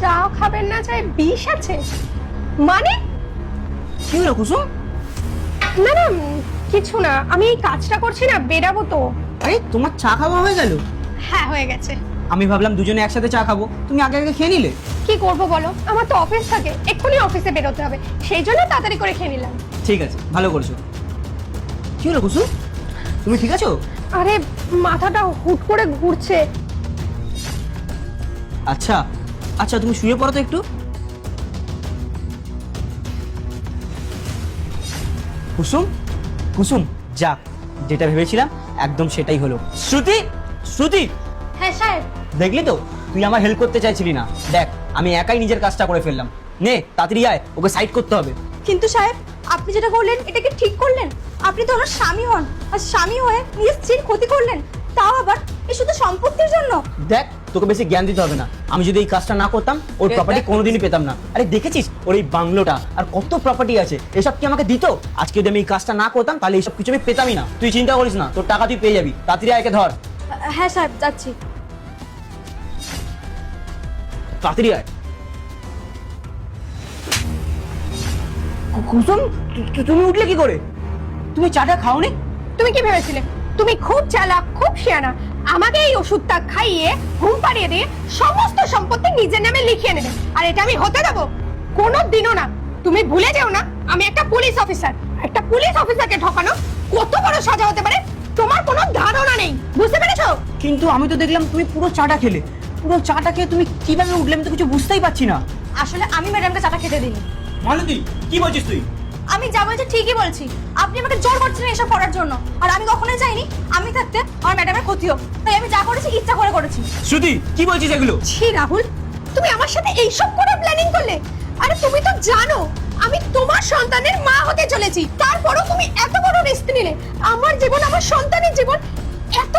চা খাবেন না, চাই বিষ আছে মানে? কি হলো কুসুম? না না কিছু না, আমি এই কাজটা করছি না, বেরাবো তো। আরে তোমার চা খাওয়া হয়ে গেল? হ্যাঁ হয়ে গেছে। আমি ভাবলাম দুজনে একসাথে চা খাবো, তুমি আগে আগে খেয়ে নিলে। কি করব বলো, আমার তো অফিস থাকে, এক্ষুনি অফিসে বেরোতে হবে, সেই জন্য তাড়াতাড়ি করে খেয়ে নিলাম। ঠিক আছে, ভালো করছো। কি হলো কুসুম, তুমি ঠিক আছো? আরে মাথাটা হুট করে ঘুরছে। আচ্ছা আচ্ছা, তুমি শুয়ে পড়ো তো একটু। কুসুম কুসুম, যাক, যেটা ভেবেছিলাম একদম সেটাই হলো। শ্রুতি শ্রুতি, হ্যাঁ সাহেব। দেখলি তো, তুই আমার হেল্প করতে চাইছিলি না, দেখ আমি একাই নিজের কাজটা করে ফেললাম। নে তাড়াতাড়ি আয়, ওকে সাইড করতে হবে। কিন্তু সাহেব, আপনি যেটা করলেন এটা কি ঠিক করলেন? আপনি তো ওনার স্বামী হন, আর স্বামী হয়ে নিজের স্ত্রীর ক্ষতি করলেন, তাও আবার এই শুধু সম্পত্তির জন্য। দেখ, তোকে বেশি জ্ঞান দিতে হবে না, আমি যদি এই কাজটা না করতাম ওর প্রপার্টি কোনোদিনই পেতাম না। আরে দেখেছিস ওর এই বাংলোটা আর কত প্রপার্টি আছে, এসব কি আমাকে দিত? আজকে যদি আমি এই কাজটা না করতাম তাহলে এইসব কিছু আমি পেতামই না। তুই চিন্তা করিস না, তোর টাকা তুই পেয়ে যাবি। তাড়াতাড়ি আয়কে ধর, হ্যাঁ সাহেব, যাচ্ছি। তাড়াতাড়ি আয়। কুসুম, তুমি উঠলে কি করে? তুমি চাটা খাওনি? তুমি কি ভেবেছিলে তুমি খুব চালাক, খুব শিয়ানা, আমাকে এই ওষুধটা খাইয়ে ঘুম পাড়িয়ে দিয়ে সমস্ত সম্পত্তি নিজের নামে লিখিয়ে নেবে, আর এটা আমি হতে দেবো কোনোদিনও না। তুমি ভুলে যেও না আমি একটা পুলিশ অফিসার, একটা পুলিশ অফিসারকে ঠকানো কত বড় সাজা হতে পারে তোমার কোনো ধারণা নেই, বুঝতে পেরেছো? কিন্তু আমি তো দেখলাম তুমি পুরো চাটা খেলে। পুরো চাটা খেয়ে তুমি কিভাবে উঠলে আমি তো কিছু বুঝতেই পারছি না। আসলে আমি ম্যাডামকে চাটা খেতে দিইনি। মালতী, কি বলছিস তুই? আমি যা বলছি ঠিকই বলছি, আপনি আমাকে জোর করছেন এসব করার জন্য, আর আমি কখনোই চাইনি আমি থাকতে আমার ম্যাডামের ক্ষতি হোক, তাই আমি যা করেছি ইচ্ছা করে করেছি। শ্রুতি, কি বলছিস এগুলো? ছি রাহুল, তুমি আমার সাথে এইসব করে প্ল্যানিং করলে? আরে তুমি তো জানো আমি তোমার সন্তানের মা হতে চলেছি, তারপরও তুমি এত বড় রিস্ক নিলে। আমার জীবন, আমার সন্তানের জীবন এত